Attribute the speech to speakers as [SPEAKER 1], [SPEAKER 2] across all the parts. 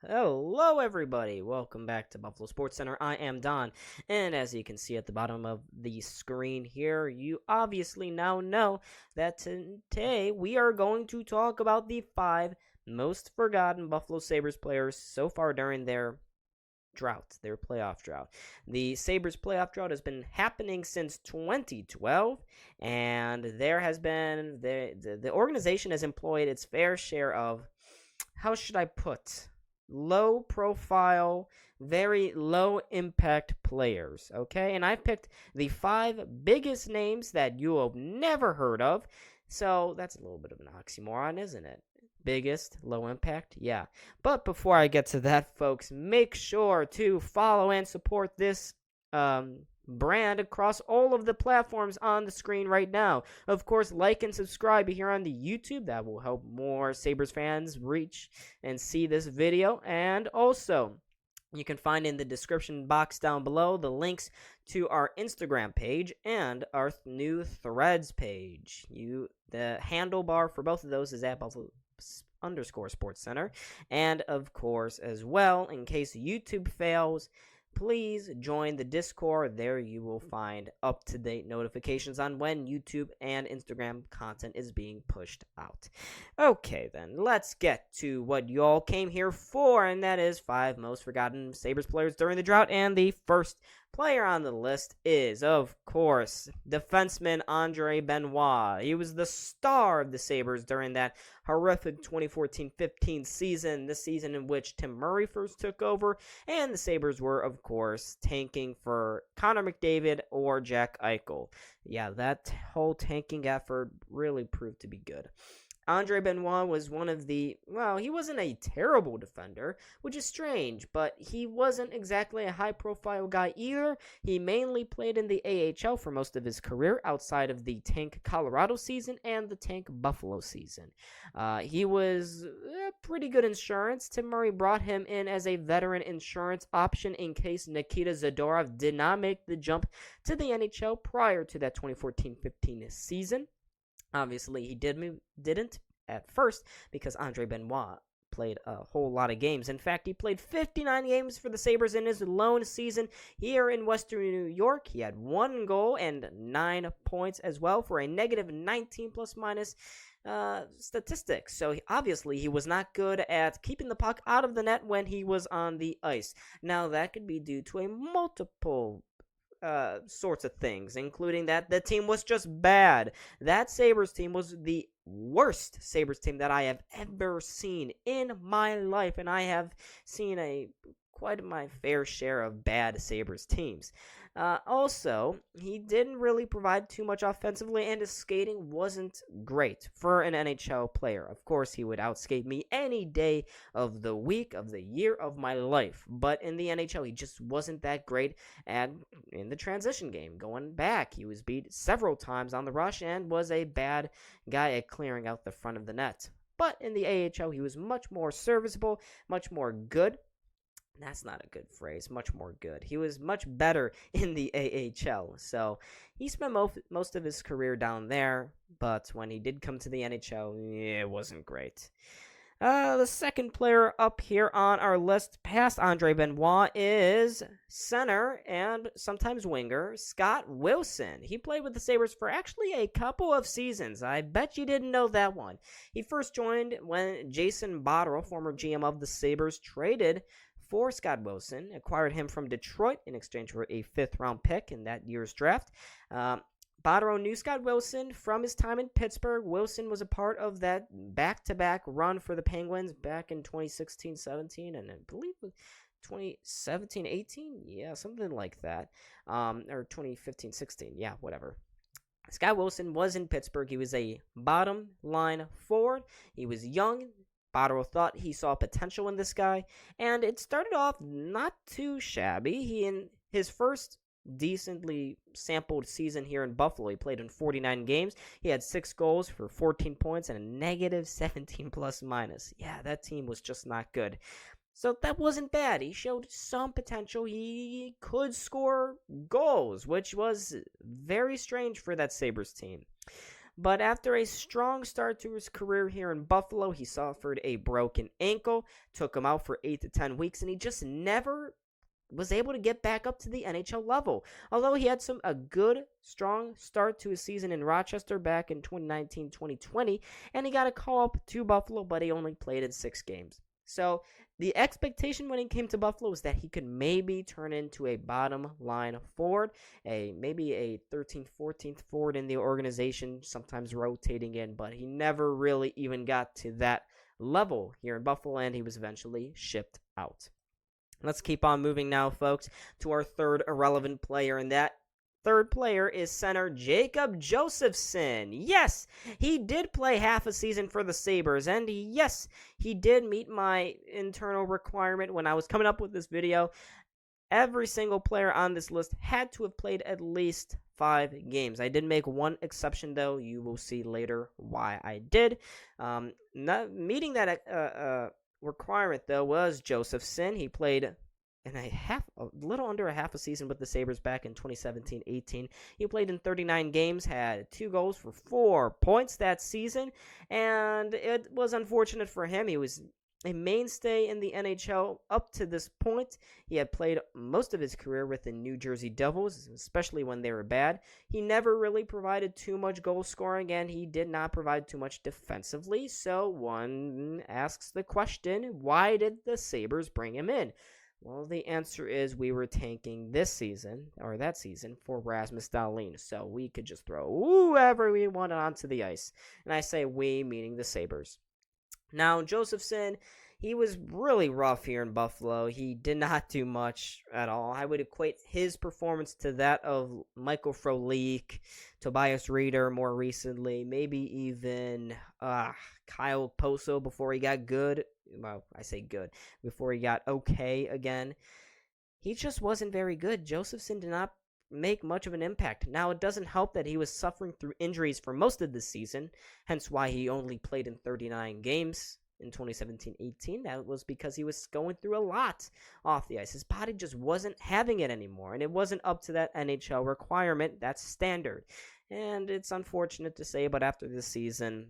[SPEAKER 1] Hello, everybody. Welcome back to Buffalo Sports Center. I am Don, and as you can see at the bottom of the screen here, you obviously now know that today we are going to talk about the 5 most forgotten Buffalo Sabres players so far during their playoff drought. The Sabres playoff drought has been happening since 2012, and there has been the organization has employed its fair share of, how should I put, low profile, very low impact players, okay? And I've picked the 5 biggest names that you have never heard of. So that's a little bit of an oxymoron, isn't it? Biggest, low impact, yeah. But before I get to that, folks, make sure to follow and support this brand across all of the platforms on the screen right now. Of course, like and subscribe here on the YouTube. That will help more Sabres fans reach and see this video. And also, you can find in the description box down below the links to our Instagram page and our new Threads page. The handlebar for both of those is at Buffalo _Sports Center. And of course, as well, in case YouTube fails, please join the Discord. There you will find up-to-date notifications on when YouTube and Instagram content is being pushed out. Okay, then, let's get to what y'all came here for, and that is 5 most forgotten Sabres players during the drought. And the first player on the list is, of course, defenseman Andre Benoit. He was the star of the Sabres during that horrific 2014-15 season, the season in which Tim Murray first took over, and the Sabres were, of course, tanking for Connor McDavid or Jack Eichel. Yeah, that whole tanking effort really proved to be good. Andre Benoit was he wasn't a terrible defender, which is strange, but he wasn't exactly a high-profile guy either. He mainly played in the AHL for most of his career, outside of the Tank Colorado season and the Tank Buffalo season. He was pretty good insurance. Tim Murray brought him in as a veteran insurance option in case Nikita Zadorov did not make the jump to the NHL prior to that 2014-15 season. Obviously, he didn't at first because Andre Benoit played a whole lot of games. In fact, he played 59 games for the Sabres in his lone season here in Western New York. He had 1 goal and 9 points as well for a negative 19 plus minus statistics. So obviously he was not good at keeping the puck out of the net when he was on the ice. Now that could be due to a multiple sorts of things, including that the team was just bad. That Sabres team was the worst Sabres team that I have ever seen in my life, and I have seen quite my fair share of bad Sabres teams. Also, he didn't really provide too much offensively, and his skating wasn't great for an NHL player. Of course, he would outskate me any day of the week, of the year, of my life. But in the NHL, he just wasn't that great. And in the transition game, going back, he was beat several times on the rush and was a bad guy at clearing out the front of the net. But in the AHL, he was much more serviceable, much more good. That's not a good phrase. Much more good. He was much better in the AHL. So he spent most of his career down there. But when he did come to the NHL, it wasn't great. The second player up here on our list past Andre Benoit is center and sometimes winger Scott Wilson. He played with the Sabres for actually a couple of seasons. I bet you didn't know that one. He first joined when Jason Botterill, former GM of the Sabres, traded for Scott Wilson, acquired him from Detroit in exchange for a 5th-round pick in that year's draft. Botterill knew Scott Wilson from his time in Pittsburgh. Wilson was a part of that back-to-back run for the Penguins back in 2016-17, and I believe 2017-18, yeah, something like that, or 2015-16, yeah, whatever. Scott Wilson was in Pittsburgh. He was a bottom-line forward. He was young. Botterill thought he saw potential in this guy, and it started off not too shabby. He, in his first decently sampled season here in Buffalo, he played in 49 games. He had 6 goals for 14 points and a negative 17 plus minus. Yeah, that team was just not good. So that wasn't bad. He showed some potential. He could score goals, which was very strange for that Sabres team. But after a strong start to his career here in Buffalo, he suffered a broken ankle, took him out for 8 to 10 weeks, and he just never was able to get back up to the NHL level. Although he had a good, strong start to his season in Rochester back in 2019-2020, and he got a call up to Buffalo, but he only played in 6 games. So the expectation when he came to Buffalo was that he could maybe turn into a bottom line forward, maybe a 13th, 14th forward in the organization, sometimes rotating in, but he never really even got to that level here in Buffalo, and he was eventually shipped out. Let's keep on moving now, folks, to our third irrelevant player, and that third player is center Jacob JOSEFSON. Yes, he did play half a season for the Sabres, and yes, he did meet my internal requirement when I was coming up with this video. Every single player on this list had to have played at least 5 games. I did make one exception, though. You will see later why I did. Not meeting that requirement, though, was JOSEFSON. He played in a little under a half a season with the Sabres back in 2017-18. He played in 39 games, had 2 goals for 4 points that season, and it was unfortunate for him. He was a mainstay in the NHL up to this point. He had played most of his career with the New Jersey Devils, especially when they were bad. He never really provided too much goal scoring, and he did not provide too much defensively. So one asks the question, why did the Sabres bring him in? Well, the answer is we were tanking this season, or that season, for Rasmus Dahlin. So we could just throw whoever we wanted onto the ice. And I say we, meaning the Sabres. Now, JOSEFSON, he was really rough here in Buffalo. He did not do much at all. I would equate his performance to that of Michael Frolik, Tobias Reeder more recently, maybe even Kyle Poso before he got good. Well, I say good, before he got okay again. He just wasn't very good. JOSEFSON did not make much of an impact. Now, it doesn't help that he was suffering through injuries for most of the season, hence why he only played in 39 games in 2017-18. That was because he was going through a lot off the ice. His body just wasn't having it anymore, and it wasn't up to that NHL requirement. That's standard. And it's unfortunate to say, but after this season,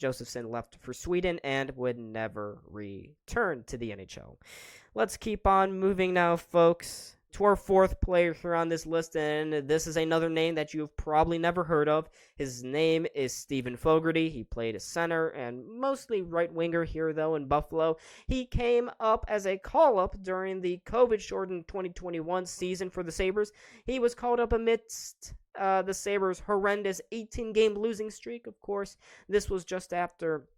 [SPEAKER 1] JOSEFSON left for Sweden and would never return to the NHL. Let's keep on moving now, folks, to our fourth player here on this list, and this is another name that you've probably never heard of. His name is Steven Fogarty. He played a center and mostly right winger here, though, in Buffalo. He came up as a call-up during the COVID-shortened 2021 season for the Sabres. He was called up amidst the Sabres' horrendous 18-game losing streak. Of course, this was just after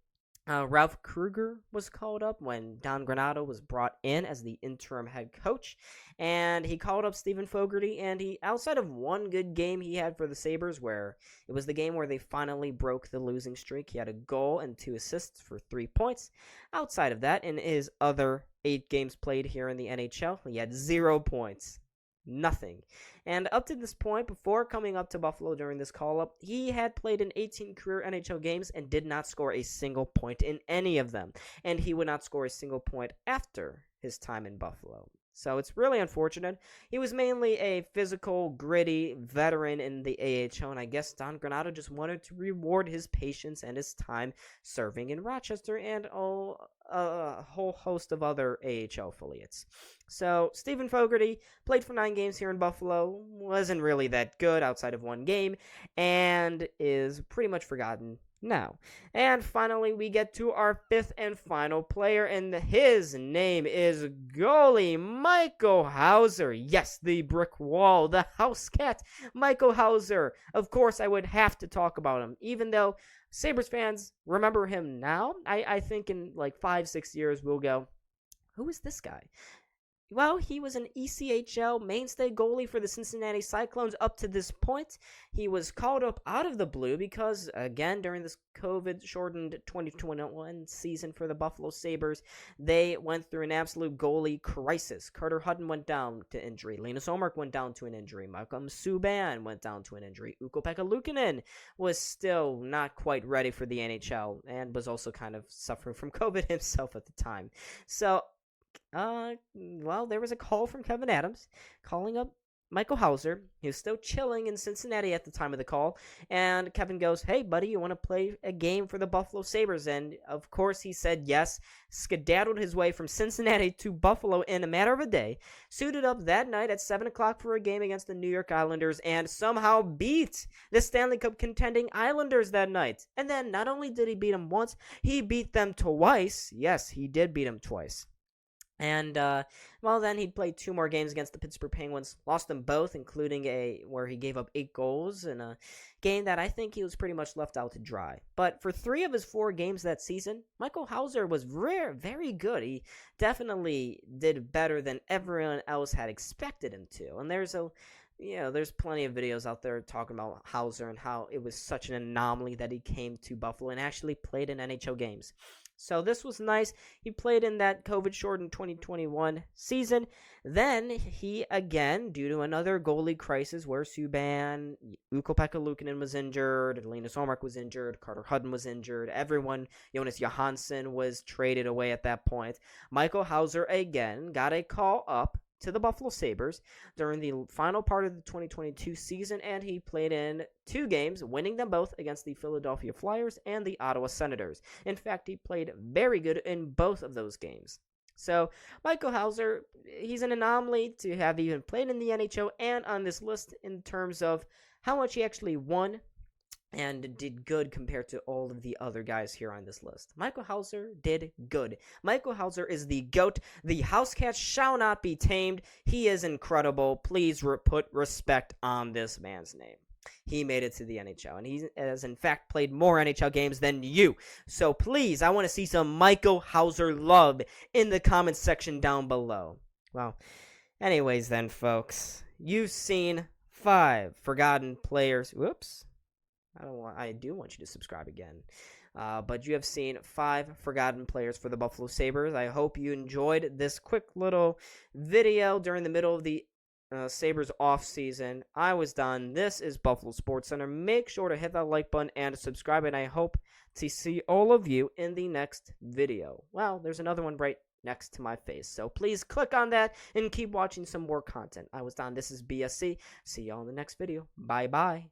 [SPEAKER 1] Ralph Krueger was called up when Don Granato was brought in as the interim head coach, and he called up Steven Fogarty, and he, outside of one good game he had for the Sabres, where it was the game where they finally broke the losing streak, he had a goal and 2 assists for 3 points. Outside of that, in his other 8 games played here in the NHL, he had 0 points. Nothing. And up to this point, before coming up to Buffalo during this call-up, he had played in 18 career NHL games and did not score a single point in any of them. And he would not score a single point after his time in Buffalo. So it's really unfortunate. He was mainly a physical, gritty veteran in the AHL, and I guess Don Granato just wanted to reward his patience and his time serving in Rochester and a whole host of other AHL affiliates. So Steven Fogarty played for 9 games here in Buffalo, wasn't really that good outside of 1 game, and is pretty much forgotten now. And finally, we get to our 5th and final player, and his name is goalie Michael Hauser. Yes, the brick wall, the house cat, Michael Hauser. Of course, I would have to talk about him, even though Sabres fans remember him now. I think in like 5-6 years, we'll go, who is this guy? Well, he was an ECHL mainstay goalie for the Cincinnati Cyclones up to this point. He was called up out of the blue because, again, during this COVID-shortened 2021 season for the Buffalo Sabres, they went through an absolute goalie crisis. Carter Hutton went down to injury. Linus Ullmark went down to an injury. Malcolm Subban went down to an injury. Ukko-Pekka Luukkonen was still not quite ready for the NHL and was also kind of suffering from COVID himself at the time. So, well, there was a call from Kevin Adams calling up Michael Hauser, he was still chilling in Cincinnati at the time of the call, and Kevin goes, "Hey, buddy, you want to play a game for the Buffalo Sabres?" And, of course, he said yes, skedaddled his way from Cincinnati to Buffalo in a matter of a day, suited up that night at 7 o'clock for a game against the New York Islanders, and somehow beat the Stanley Cup contending Islanders that night. And then not only did he beat them once, he beat them twice. Yes, he did beat them twice. And, then he played 2 more games against the Pittsburgh Penguins, lost them both, including where he gave up 8 goals in a game that I think he was pretty much left out to dry. But for 3 of his 4 games that season, Michael Hauser was very good. He definitely did better than everyone else had expected him to. And there's plenty of videos out there talking about Hauser and how it was such an anomaly that he came to Buffalo and actually played in NHL games. So this was nice. He played in that COVID-shortened 2021 season. Then he, again, due to another goalie crisis where Subban, Ukko-Pekka Luukkonen was injured, Linus Ullmark was injured, Carter Hutton was injured, everyone, Jonas Johansson was traded away at that point. Michael Hauser, again, got a call up to the Buffalo Sabres during the final part of the 2022 season, and he played in 2 games, winning them both against the Philadelphia Flyers and the Ottawa Senators. In fact, he played very good in both of those games. So, Michael Hauser, he's an anomaly to have even played in the NHL and on this list in terms of how much he actually won and did good compared to all of the other guys here on this list. Michael Hauser did good. Michael Hauser is the GOAT. The house cat shall not be tamed. He is incredible. Please put respect on this man's name. He made it to the NHL, and he has, in fact, played more NHL games than you. So please, I want to see some Michael Hauser love in the comments section down below. Well, anyways then, folks, you've seen 5 forgotten players. Whoops. I do want you to subscribe again. But you have seen 5 forgotten players for the Buffalo Sabres. I hope you enjoyed this quick little video during the middle of the Sabres off season. I was done. This is Buffalo Sports Center. Make sure to hit that like button and subscribe, and I hope to see all of you in the next video. Well, there's another one right next to my face, so please click on that and keep watching some more content. I was done. This is BSC. See y'all in the next video. Bye bye.